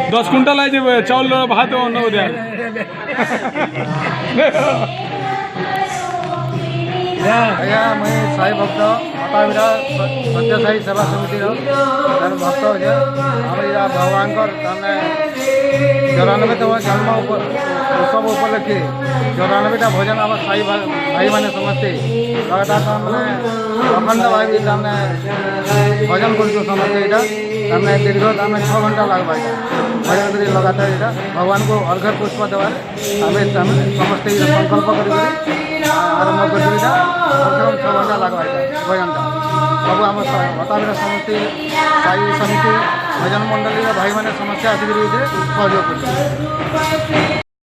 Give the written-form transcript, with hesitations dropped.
दस कुंटल आज चाउल भात अन्न उद्या आज्ञा मैं साई भक्त माता सत्य साई सेवा समिति भक्त हो आम भगवान चौरानबेतम जन्म उत्सव उपलक्षे 94टा भजन आम साई भाई मैंने समस्ते लगातार अखंड भाई भजन कर समस्ते यहाँ दीर्घ 6 घंटा लगवा भजन कर लगातार यहाँ भगवान को अर्घ्य पुष्प देवार समस्ते संकल्प कर आरंभ कर 6 घंटा लगवा भजनटा सब आम बताबीर समस्ते साई समिति भजन मंडली भाई मैंने समस्या आसिक सहयोग कर।